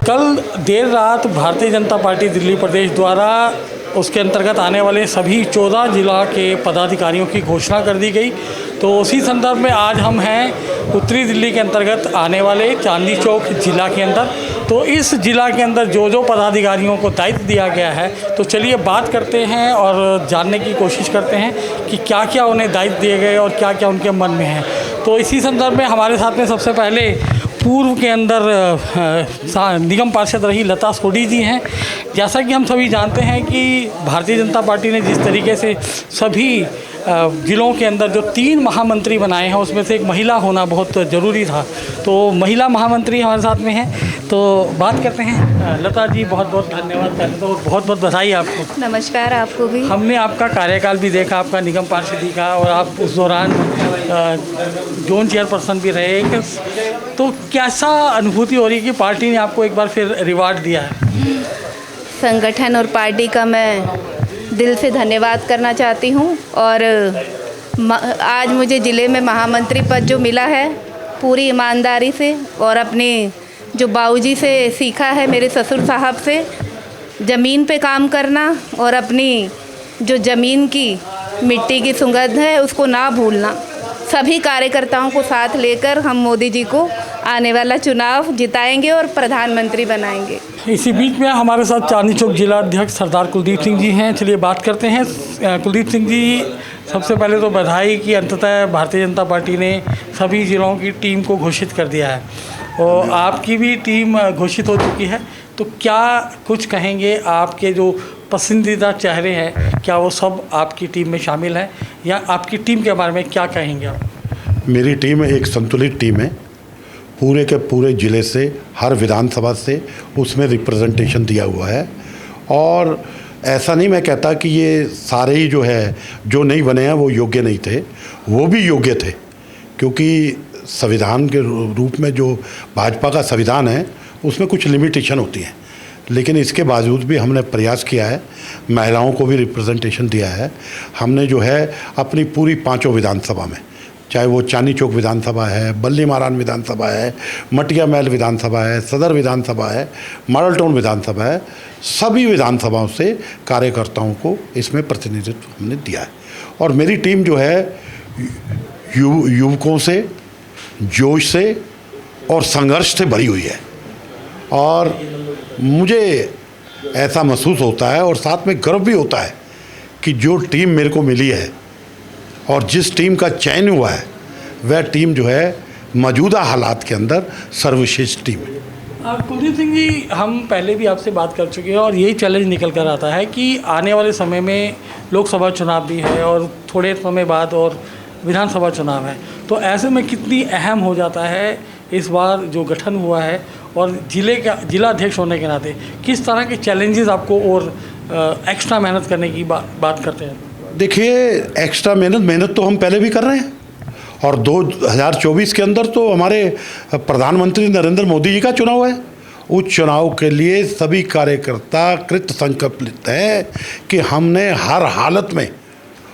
कल देर रात भारतीय जनता पार्टी दिल्ली प्रदेश द्वारा उसके अंतर्गत आने वाले सभी 14 जिला के पदाधिकारियों की घोषणा कर दी गई। तो उसी संदर्भ में आज हम हैं उत्तरी दिल्ली के अंतर्गत आने वाले चांदनी चौक जिला के अंदर। तो इस जिला के अंदर जो जो पदाधिकारियों को दायित्व दिया गया है, तो चलिए बात करते हैं और जानने की कोशिश करते हैं कि क्या क्या उन्हें दायित्व दिए गए और क्या क्या उनके मन में है। तो इसी संदर्भ में हमारे साथ में सबसे पहले पूर्व के अंदर निगम पार्षद रही लता सोडी जी हैं। जैसा कि हम सभी जानते हैं कि भारतीय जनता पार्टी ने जिस तरीके से सभी जिलों के अंदर जो 3 महामंत्री बनाए हैं, उसमें से एक महिला होना बहुत ज़रूरी था। तो महिला महामंत्री हमारे साथ में हैं, तो बात करते हैं। लता जी, बहुत बहुत धन्यवाद, पहले तो बहुत बहुत बधाई आपको। नमस्कार, आपको भी। हमने आपका कार्यकाल भी देखा, आपका निगम पार्षदी का, और आप उस दौरान जोन चेयरपर्सन भी रहे। तो कैसा अनुभूति हो रही है कि पार्टी ने आपको एक बार फिर रिवार्ड दिया है? संगठन और पार्टी का मैं दिल से धन्यवाद करना चाहती हूँ। और आज मुझे ज़िले में महामंत्री पद जो मिला है, पूरी ईमानदारी से और अपने जो बाबूजी से सीखा है, मेरे ससुर साहब से, ज़मीन पे काम करना और अपनी जो ज़मीन की मिट्टी की सुगंध है उसको ना भूलना। सभी कार्यकर्ताओं को साथ लेकर हम मोदी जी को आने वाला चुनाव जिताएंगे और प्रधानमंत्री बनाएंगे। इसी बीच में हमारे साथ चांदनी चौक जिला अध्यक्ष सरदार कुलदीप सिंह जी हैं। चलिए बात करते हैं। कुलदीप सिंह जी, सबसे पहले तो बधाई कि अंततः भारतीय जनता पार्टी ने सभी जिलों की टीम को घोषित कर दिया है और आपकी भी टीम घोषित हो चुकी है। तो क्या कुछ कहेंगे, आपके जो पसंदीदा चेहरे हैं, क्या वो सब आपकी टीम में शामिल हैं, या आपकी टीम के बारे में क्या कहेंगे आप? मेरी टीम एक संतुलित टीम है। पूरे के पूरे ज़िले से, हर विधानसभा से उसमें रिप्रेजेंटेशन दिया हुआ है। और ऐसा नहीं मैं कहता कि ये सारे ही जो है जो नहीं बने हैं वो योग्य नहीं थे, वो भी योग्य थे, क्योंकि संविधान के रूप में जो भाजपा का संविधान है उसमें कुछ लिमिटेशन होती हैं। लेकिन इसके बावजूद भी हमने प्रयास किया है, महिलाओं को भी रिप्रेजेंटेशन दिया है। हमने जो है अपनी पूरी 5 विधानसभा में, चाहे वो चांदनी चौक विधानसभा है, बल्ली महाराज विधानसभा है, मटिया महल विधानसभा है, सदर विधानसभा है, मॉडल टाउन विधानसभा है, सभी विधानसभाओं से कार्यकर्ताओं को इसमें प्रतिनिधित्व हमने दिया है। और मेरी टीम जो है युवकों से, जोश से और संघर्ष से भरी हुई है। और मुझे ऐसा महसूस होता है और साथ में गर्व भी होता है कि जो टीम मेरे को मिली है और जिस टीम का चयन हुआ है, वह टीम जो है मौजूदा हालात के अंदर सर्वश्रेष्ठ टीम है। कुलदीप सिंह जी, हम पहले भी आपसे बात कर चुके हैं और यही चैलेंज निकल कर आता है कि आने वाले समय में लोकसभा चुनाव भी है और थोड़े समय बाद और विधानसभा चुनाव है। तो ऐसे में कितनी अहम हो जाता है इस बार जो गठन हुआ है, और जिला अध्यक्ष होने के नाते किस तरह के चैलेंजेस आपको और एक्स्ट्रा मेहनत करने की बात करते हैं? देखिए, एक्स्ट्रा मेहनत तो हम पहले भी कर रहे हैं। और 2024 के अंदर तो हमारे प्रधानमंत्री नरेंद्र मोदी जी का चुनाव है। उस चुनाव के लिए सभी कार्यकर्ता कृत संकल्पित हैं कि हमने हर हालत में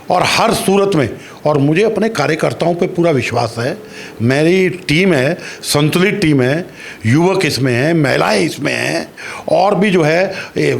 और हर सूरत में, और मुझे अपने कार्यकर्ताओं पे पूरा विश्वास है, मेरी टीम है, संतुलित टीम है, युवक इसमें हैं, महिलाएं इसमें हैं, और भी जो है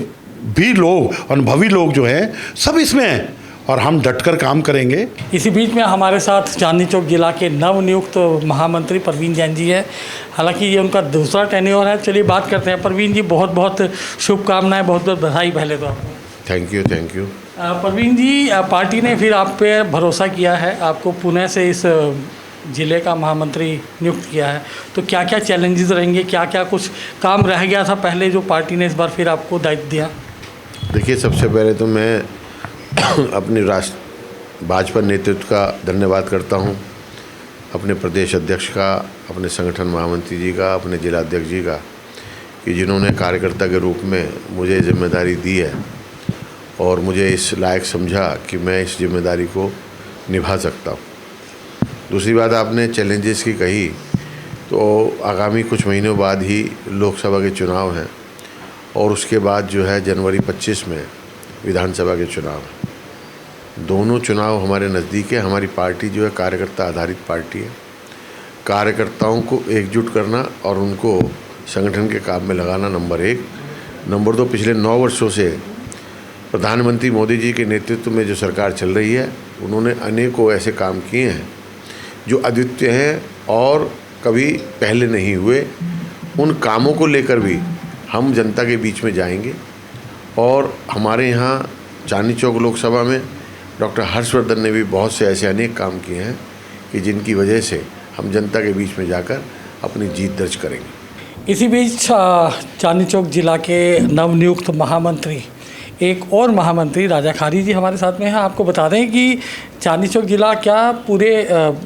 भी लोग, अनुभवी लोग जो हैं, सब इसमें हैं, और हम डटकर काम करेंगे। इसी बीच में हमारे साथ चांदनी चौक जिला के नवनियुक्त महामंत्री परवीन जैन जी है। हालांकि ये उनका दूसरा टेन्योर है। चलिए बात करते हैं। परवीन जी, बहुत बहुत शुभकामनाएं, बहुत बहुत बधाई पहले तो आपको। Thank you. Parveen ji, party ने फिर आप पे भरोसा किया है, आपको पुणे से इस ज़िले का महामंत्री नियुक्त किया है। तो क्या क्या चैलेंजेस रहेंगे, क्या क्या कुछ काम रह गया था पहले जो पार्टी ने इस बार फिर आपको दायित्व दिया? देखिए, सबसे पहले तो मैं अपनी भाजपा नेतृत्व का धन्यवाद करता हूं, अपने प्रदेश अध्यक्ष का, अपने संगठन महामंत्री जी का, अपने जिला अध्यक्ष जी का, कि जिन्होंने कार्यकर्ता के रूप में मुझे जिम्मेदारी दी है और मुझे इस लायक समझा कि मैं इस जिम्मेदारी को निभा सकता हूं। दूसरी बात, आपने चैलेंजेस की कही, तो आगामी कुछ महीनों बाद ही लोकसभा के चुनाव हैं और उसके बाद जो है जनवरी 25 में विधानसभा के चुनाव। दोनों चुनाव हमारे नज़दीक है। हमारी पार्टी जो है कार्यकर्ता आधारित पार्टी है। कार्यकर्ताओं को एकजुट करना और उनको संगठन के काम में लगाना नंबर 1। नंबर 2, पिछले 9 वर्षों से प्रधानमंत्री मोदी जी के नेतृत्व में जो सरकार चल रही है, उन्होंने अनेकों ऐसे काम किए हैं जो अद्वितीय हैं और कभी पहले नहीं हुए। उन कामों को लेकर भी हम जनता के बीच में जाएंगे और हमारे यहाँ चांदनी चौक लोकसभा में डॉक्टर हर्षवर्धन ने भी बहुत से ऐसे अनेक काम किए हैं कि जिनकी वजह से हम जनता के बीच में जाकर अपनी जीत दर्ज करेंगे। इसी बीच चांदनी चौक जिला के नवनियुक्त महामंत्री, एक और महामंत्री राजा खारी जी हमारे साथ में हैं। आपको बता दें कि चांदनी चौक जिला क्या पूरे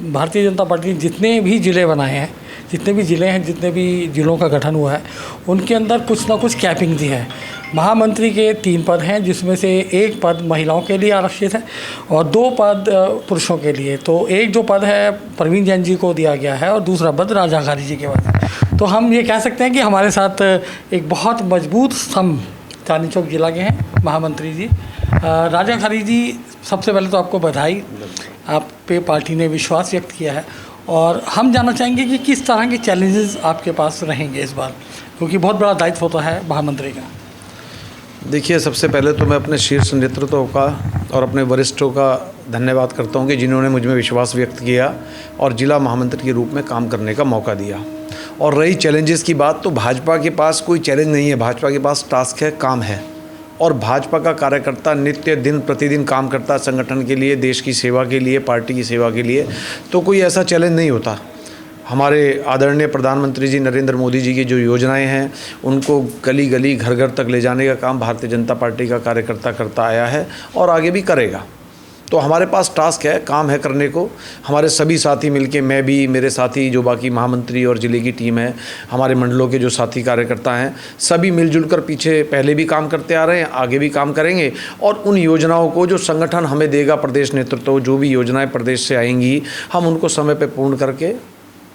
भारतीय जनता पार्टी जितने भी ज़िले बनाए हैं, जितने भी ज़िले हैं, जितने भी ज़िलों का गठन हुआ है, उनके अंदर कुछ ना कुछ कैपिंग दी है। महामंत्री के 3 पद हैं, जिसमें से 1 पद महिलाओं के लिए आरक्षित है और 2 पद पुरुषों के लिए। तो एक जो पद है प्रवीण जैन जी को दिया गया है और दूसरा पद राजा खारी जी के पास है। तो हम ये कह सकते हैं कि हमारे साथ एक बहुत मजबूत स्तंभ चांदनी चौक जिला के हैं महामंत्री जी। राजा खारी जी, सबसे पहले तो आपको बधाई, आप पे पार्टी ने विश्वास व्यक्त किया है और हम जानना चाहेंगे कि किस तरह के चैलेंजेस आपके पास रहेंगे इस बार, क्योंकि बहुत बड़ा दायित्व होता है महामंत्री का। देखिए, सबसे पहले तो मैं अपने शीर्ष नेतृत्व का और अपने वरिष्ठों का धन्यवाद करता हूं कि जिन्होंने मुझ में विश्वास व्यक्त किया और जिला महामंत्री के रूप में काम करने का मौका दिया। और रही चैलेंजेस की बात, तो भाजपा के पास कोई चैलेंज नहीं है, भाजपा के पास टास्क है, काम है। और भाजपा का कार्यकर्ता नित्य दिन प्रतिदिन काम करता है संगठन के लिए, देश की सेवा के लिए, पार्टी की सेवा के लिए, तो कोई ऐसा चैलेंज नहीं होता। हमारे आदरणीय प्रधानमंत्री जी नरेंद्र मोदी जी की जो योजनाएं हैं, उनको गली गली घर घर तक ले जाने का काम भारतीय जनता पार्टी का कार्यकर्ता करता आया है और आगे भी करेगा। तो हमारे पास टास्क है, काम है करने को। हमारे सभी साथी मिलके, मैं भी, मेरे साथी जो बाकी महामंत्री और ज़िले की टीम है, हमारे मंडलों के जो साथी कार्यकर्ता हैं, सभी मिलजुल कर पीछे पहले भी काम करते आ रहे हैं, आगे भी काम करेंगे। और उन योजनाओं को जो संगठन हमें देगा, प्रदेश नेतृत्व जो भी योजनाएं प्रदेश से आएंगी, हम उनको समय पर पूर्ण करके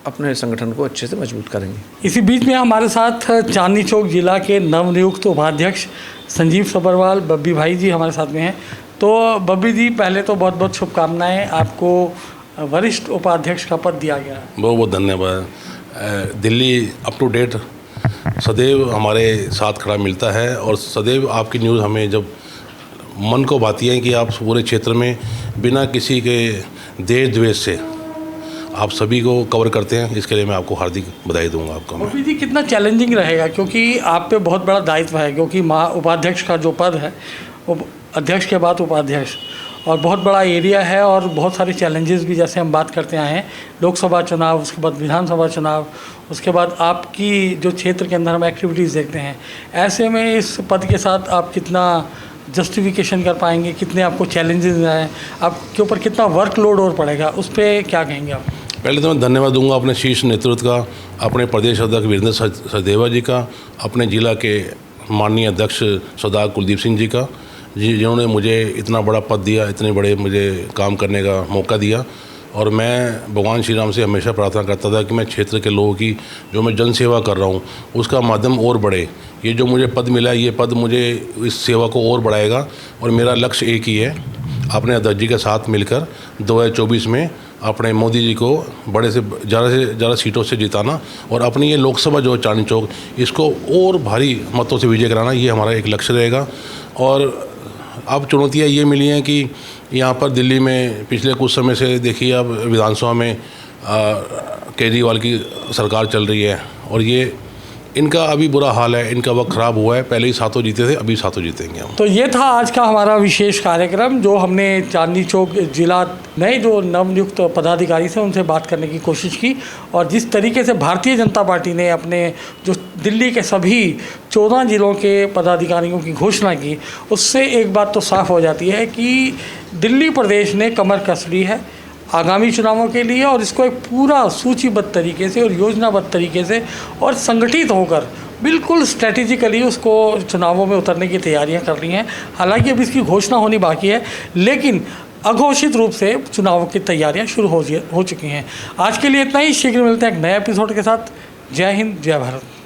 अपने संगठन को अच्छे से मजबूत करेंगे। इसी बीच में हमारे साथ चांदनी चौक जिला के नवनियुक्त उपाध्यक्ष संजीव सब्बरवाल बब्बी भाई जी हमारे साथ में हैं। तो बब्बी जी, पहले तो बहुत बहुत शुभकामनाएं, आपको वरिष्ठ उपाध्यक्ष का पद दिया गया है। बहुत बहुत धन्यवाद। दिल्ली अप टू डेट सदैव हमारे साथ खड़ा मिलता है और सदैव आपकी न्यूज़ हमें जब मन को भाती है कि आप पूरे क्षेत्र में बिना किसी के देश द्वेष से आप सभी को कवर करते हैं, इसके लिए मैं आपको हार्दिक बधाई दूंगा आपको। बब्बी जी, कितना चैलेंजिंग रहेगा, क्योंकि आप पे बहुत बड़ा दायित्व है, क्योंकि उपाध्यक्ष का जो पद है वो अध्यक्ष के बाद उपाध्यक्ष, और बहुत बड़ा एरिया है और बहुत सारे चैलेंजेस भी, जैसे हम बात करते आए हैं, लोकसभा चुनाव, उसके बाद विधानसभा चुनाव, उसके बाद आपकी जो क्षेत्र के अंदर हम एक्टिविटीज़ देखते हैं। ऐसे में इस पद के साथ आप कितना जस्टिफिकेशन कर पाएंगे, कितने आपको चैलेंजेस हैं, आपके ऊपर कितना वर्कलोड और पड़ेगा, उस पर क्या कहेंगे आप? पहले तो मैं धन्यवाद दूंगा अपने शीर्ष नेतृत्व का, अपने प्रदेश अध्यक्ष वीरेंद्र सचदेवा जी का, अपने जिला के माननीय अध्यक्ष सरदार कुलदीप सिंह जी का, जिन्होंने मुझे इतना बड़ा पद दिया, इतने बड़े मुझे काम करने का मौका दिया। और मैं भगवान श्री राम से हमेशा प्रार्थना करता था कि मैं क्षेत्र के लोगों की जो मैं जन सेवा कर रहा हूँ उसका माध्यम और बढ़े। ये जो मुझे पद मिला, ये पद मुझे इस सेवा को और बढ़ाएगा और मेरा लक्ष्य एक ही है, अपने अध्यक्ष जी के साथ मिलकर 2024 में अपने मोदी जी को बड़े से ज़्यादा सीटों से जिताना और अपनी ये लोकसभा जो चांदनी चौक, इसको और भारी मतों से विजय कराना, ये हमारा एक लक्ष्य रहेगा। और अब चुनौतियाँ ये मिली हैं कि यहाँ पर दिल्ली में पिछले कुछ समय से देखिए, अब विधानसभा में केजरीवाल की सरकार चल रही है और ये इनका अभी बुरा हाल है, इनका वक्त ख़राब हुआ है। पहले ही 7 जीते थे, अभी 7 जीतेंगे हम। तो ये था आज का हमारा विशेष कार्यक्रम, जो हमने चांदनी चौक जिला नए जो नवनियुक्त पदाधिकारी थे उनसे बात करने की कोशिश की। और जिस तरीके से भारतीय जनता पार्टी ने अपने जो दिल्ली के सभी 14 जिलों के पदाधिकारियों की घोषणा की, उससे एक बात तो साफ़ हो जाती है कि दिल्ली प्रदेश ने कमर कस ली है आगामी चुनावों के लिए, और इसको एक पूरा सूचीबद्ध तरीके से और योजनाबद्ध तरीके से और संगठित होकर बिल्कुल स्ट्रेटेजिकली उसको चुनावों में उतरने की तैयारियां कर रही हैं। हालांकि अब इसकी घोषणा होनी बाकी है, लेकिन अघोषित रूप से चुनावों की तैयारियां शुरू हो चुकी हैं। आज के लिए इतना ही, शीघ्र मिलते हैं एक नए एपिसोड के साथ। जय हिंद, जय भारत।